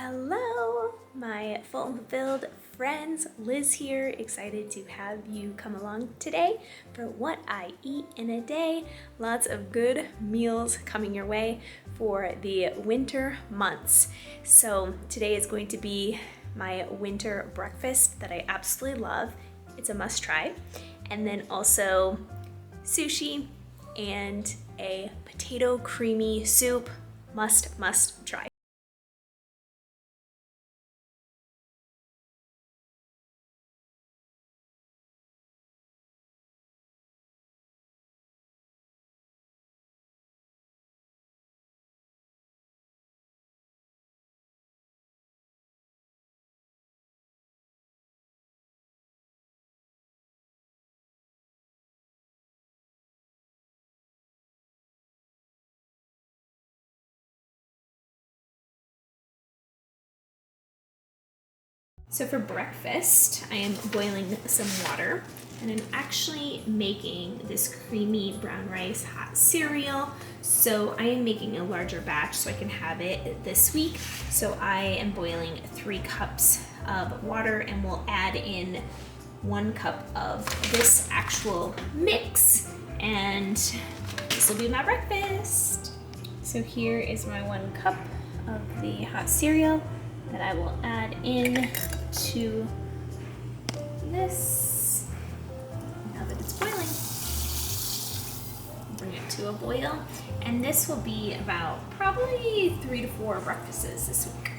Hello, my fulfilled friends. Liz here, excited to have you come along today for what I eat in a day. Lots of good meals coming your way for the winter months. So today is going to be my winter breakfast that I absolutely love. It's a must try. And then also sushi and a potato creamy soup, must try. So for breakfast, I am boiling some water and I'm actually making this creamy brown rice hot cereal. So I am making a larger batch so I can have it this week. So I am boiling 3 cups of water and we'll add in 1 cup of this actual mix, and this will be my breakfast. So here is my 1 cup of the hot cereal that I will add in to this now that it's boiling. Bring it to a boil, and this will be about probably 3 to 4 breakfasts this week.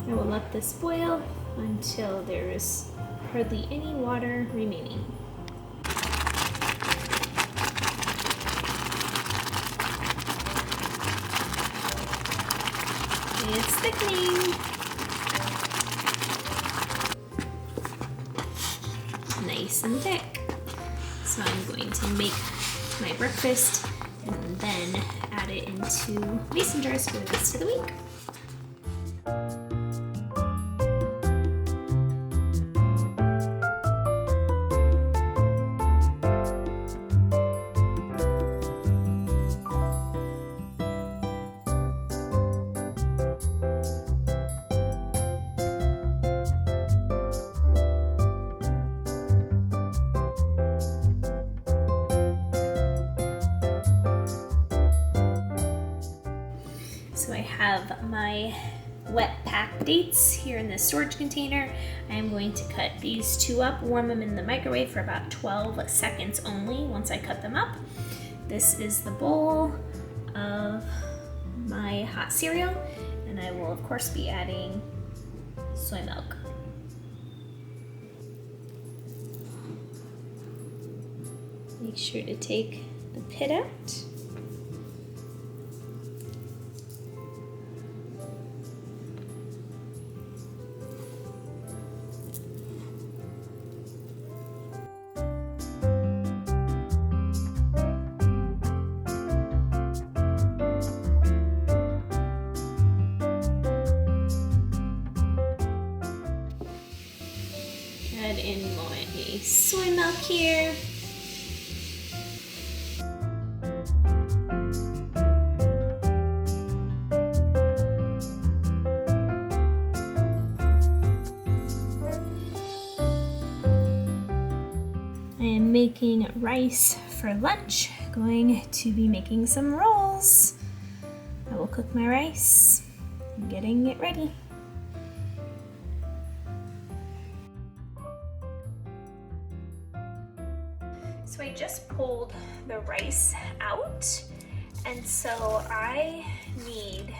I will let this boil until there is hardly any water remaining. It's thickening. Nice and thick. So I'm going to make my breakfast and then add it into mason jars for the rest of the week. So I have my wet packed dates here in this storage container. I am going to cut these 2 up, warm them in the microwave for about 12 seconds only once I cut them up. This is the bowl of my hot cereal, and I will of course be adding soy milk. Make sure to take the pit out. Add in my soy milk here. I am making rice for lunch. Going to be making some rolls. I will cook my rice. I'm getting it ready. So I just pulled the rice out, and so I need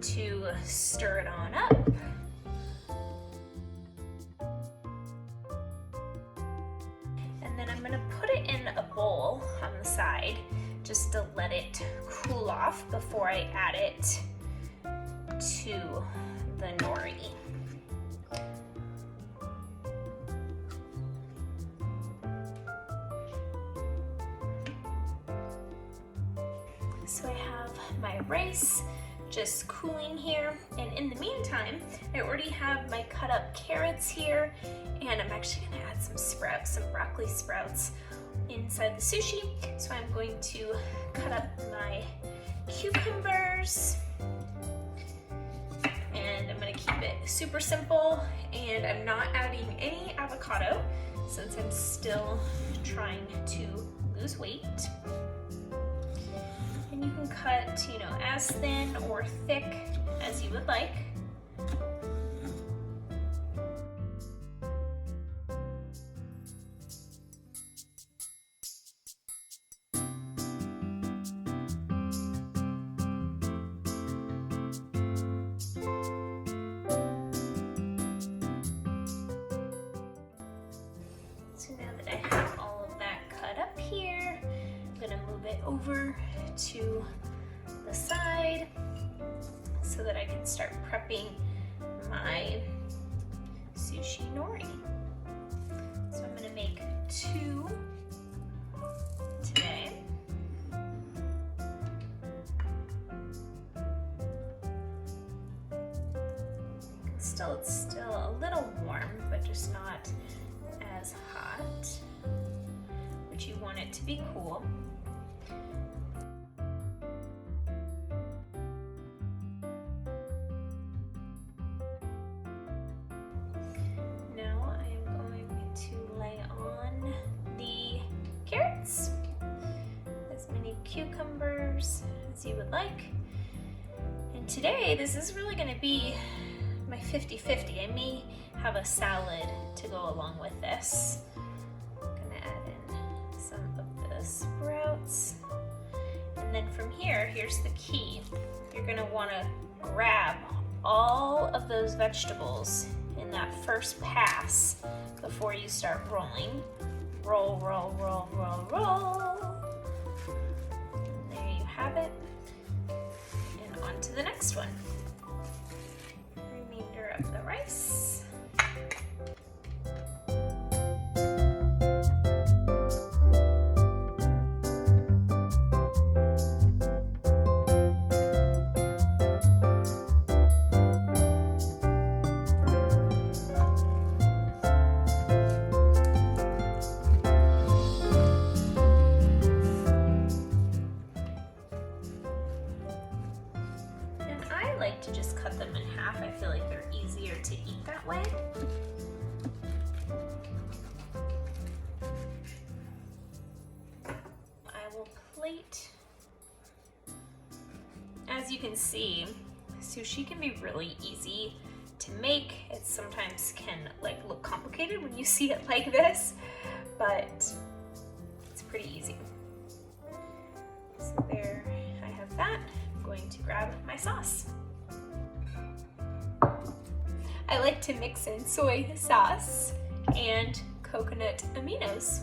to stir it on up. And then I'm gonna put it in a bowl on the side just to let it cool off before I add it to the nori. So I have my rice just cooling here, and in the meantime I already have my cut up carrots here, and I'm actually gonna add some sprouts, some broccoli sprouts inside the sushi. So I'm going to cut up my cucumbers, and I'm going to keep it super simple, and I'm not adding any avocado since I'm still trying to lose weight. And you can cut, you know, as thin or thick as you would like. So now that I have all of that cut up here, I'm gonna move it over to the side so that I can start prepping my sushi nori. So I'm gonna make 2 today. It's still a little warm, but just not as hot, but you want it to be cool. Now I am going to lay on the carrots, as many cucumbers as you would like. And today this is really going to be my 50-50. I may have a salad to go along with this. I'm gonna add in some of the sprouts. And then from here, here's the key. You're gonna wanna grab all of those vegetables in that first pass before you start rolling. Roll, roll, roll, roll, roll. And there you have it. And on to the next one. Remainder of the rice. To just cut them in half. I feel like they're easier to eat that way. I will plate. As you can see, sushi can be really easy to make. It sometimes can look complicated when you see it like this, but it's pretty easy. So there I have that. I'm going to grab my sauce. I like to mix in soy sauce and coconut aminos.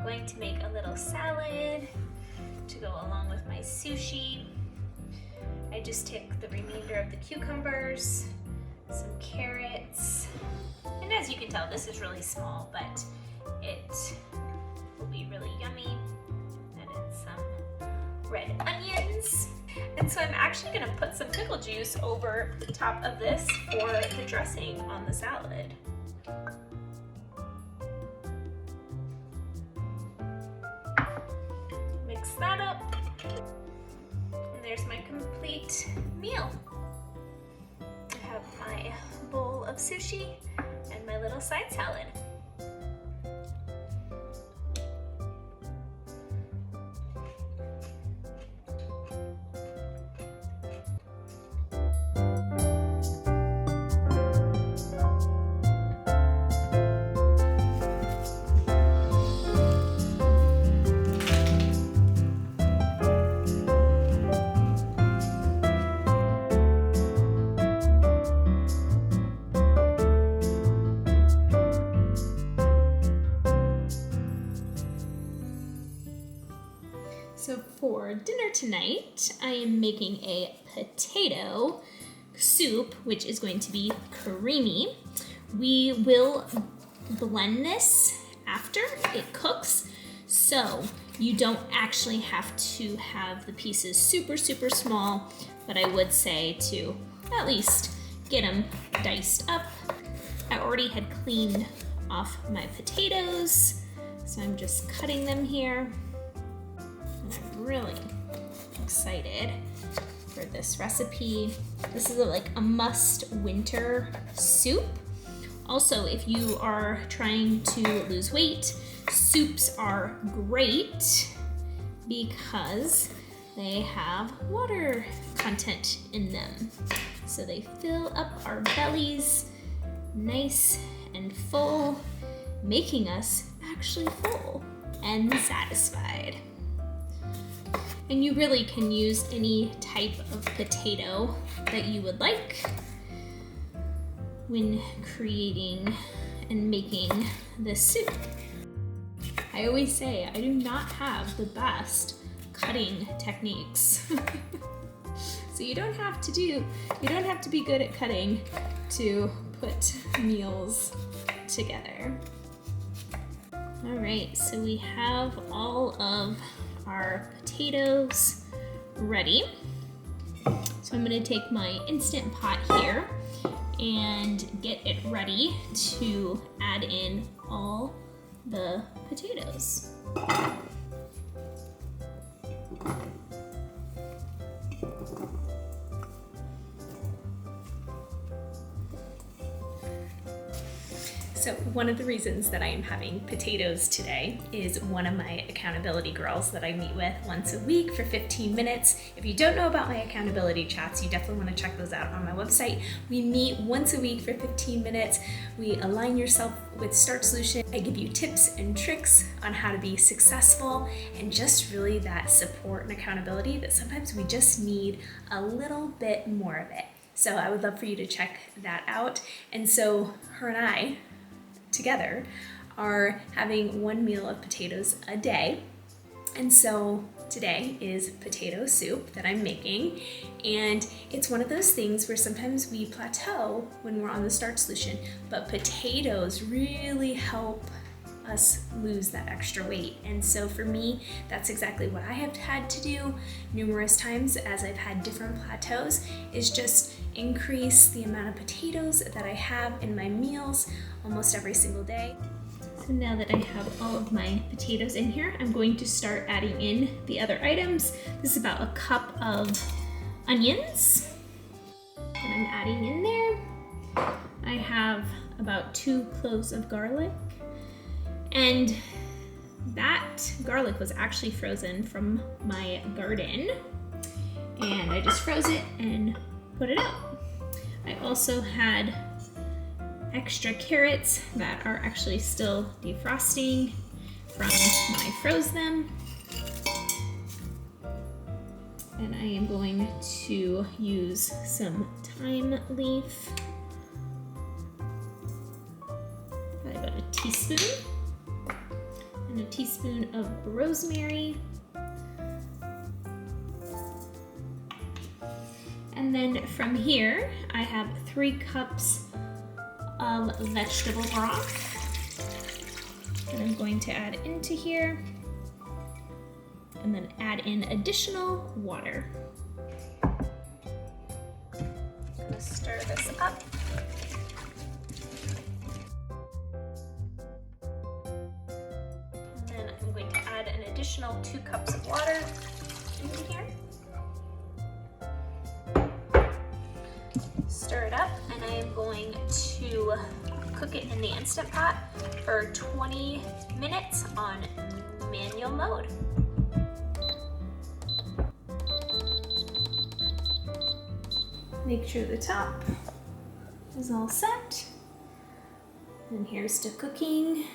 Going to make a little salad to go along with my sushi. I just take the remainder of the cucumbers, some carrots, and as you can tell, this is really small, but it will be really yummy. And then some red onions. And so I'm actually gonna put some pickle juice over the top of this for the dressing on the salad. Mix that up, and there's my complete meal. I have my bowl of sushi and my little side salad. For dinner tonight, I am making a potato soup, which is going to be creamy. We will blend this after it cooks, so you don't actually have to have the pieces super small, but I would say to at least get them diced up. I already had cleaned off my potatoes, so I'm just cutting them here. And I'm really excited for this recipe. This is like a must winter soup. Also, if you are trying to lose weight, soups are great because they have water content in them. So they fill up our bellies nice and full, making us actually full and satisfied. And you really can use any type of potato that you would like when creating and making this soup. I always say I do not have the best cutting techniques. So you don't have to be good at cutting to put meals together. All right, so we have all of our potatoes ready. So I'm gonna take my Instant Pot here and get it ready to add in all the potatoes. So one of the reasons that I am having potatoes today is one of my accountability girls that I meet with once a week for 15 minutes. If you don't know about my accountability chats, you definitely want to check those out on my website. We meet once a week for 15 minutes. We align yourself with Starch Solution. I give you tips and tricks on how to be successful and just really that support and accountability that sometimes we just need a little bit more of it. So I would love for you to check that out. And so her and I together are having one meal of potatoes a day. And so today is potato soup that I'm making. And it's one of those things where sometimes we plateau when we're on the Starch Solution, but potatoes really help us lose that extra weight. And so for me, that's exactly what I have had to do numerous times as I've had different plateaus, is just increase the amount of potatoes that I have in my meals almost every single day. So now that I have all of my potatoes in here, I'm going to start adding in the other items. This is about a cup of onions that I'm adding in there. I have about 2 cloves of garlic, and that garlic was actually frozen from my garden, and I just froze it and put it out. I also had extra carrots that are actually still defrosting from when I froze them. And I am going to use some thyme leaf, probably about a teaspoon, and a teaspoon of rosemary. And then from here, I have 3 cups of vegetable broth that I'm going to add into here, and then add in additional water. I'm gonna stir this up. And then I'm going to add an additional 2 cups of water into here. Stir it up, and I am going to cook it in the Instant Pot for 20 minutes on manual mode. Make sure the top is all set. And here's to cooking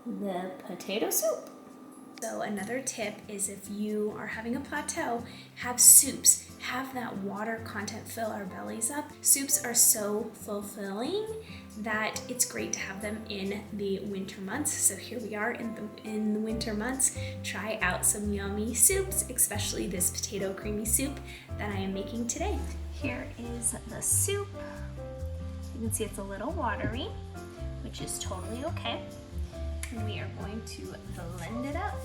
the potato soup. So another tip is if you are having a plateau, have soups. Have that water content fill our bellies up. Soups are so fulfilling that it's great to have them in the winter months. So here we are in the winter months. Try out some yummy soups, especially this potato creamy soup that I am making today. Here is the soup. You can see it's a little watery, which is totally okay. And we are going to blend it up.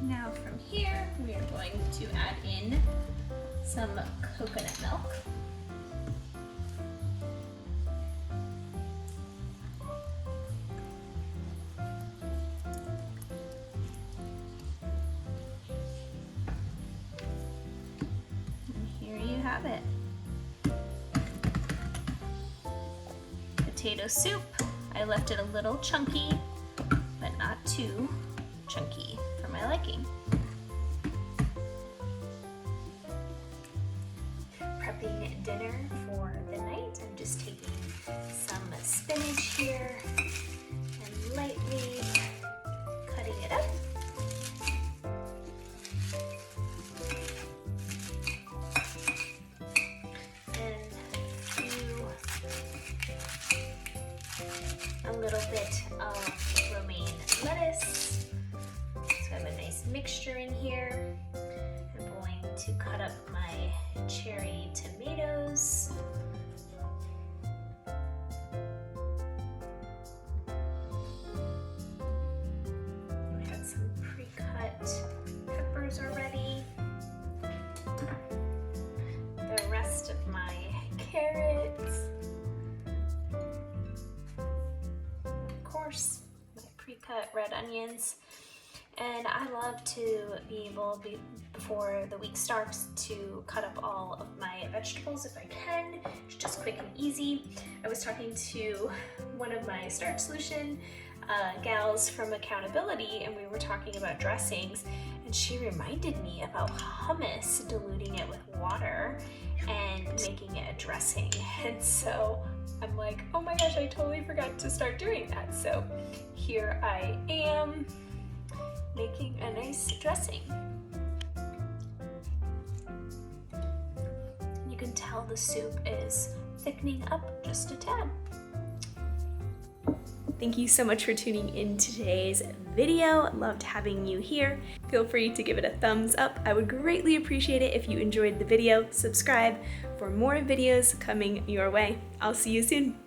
Now from here, we are going to add in some coconut milk. Have it. Potato soup. I left it a little chunky, but not too chunky for my liking. Prepping dinner for the night. I'm just taking some spinach here and lightly cutting it up. A little bit of romaine lettuce. So I have a nice mixture in here. I'm going to cut up my cherry tomatoes. I have some pre-cut peppers already. The rest of my carrots. My pre-cut red onions, and I love to be able, before the week starts, to cut up all of my vegetables if I can. It's just quick and easy. I was talking to one of my Starch Solution gals from Accountability, and we were talking about dressings, and she reminded me about hummus, diluting it with water and making it a dressing. And so I'm like, oh my gosh, I totally forgot to start doing that. So here I am making a nice dressing. You can tell the soup is thickening up just a tad. Thank you so much for tuning in to today's video. Loved having you here. Feel free to give it a thumbs up. I would greatly appreciate it if you enjoyed the video. Subscribe for more videos coming your way. I'll see you soon.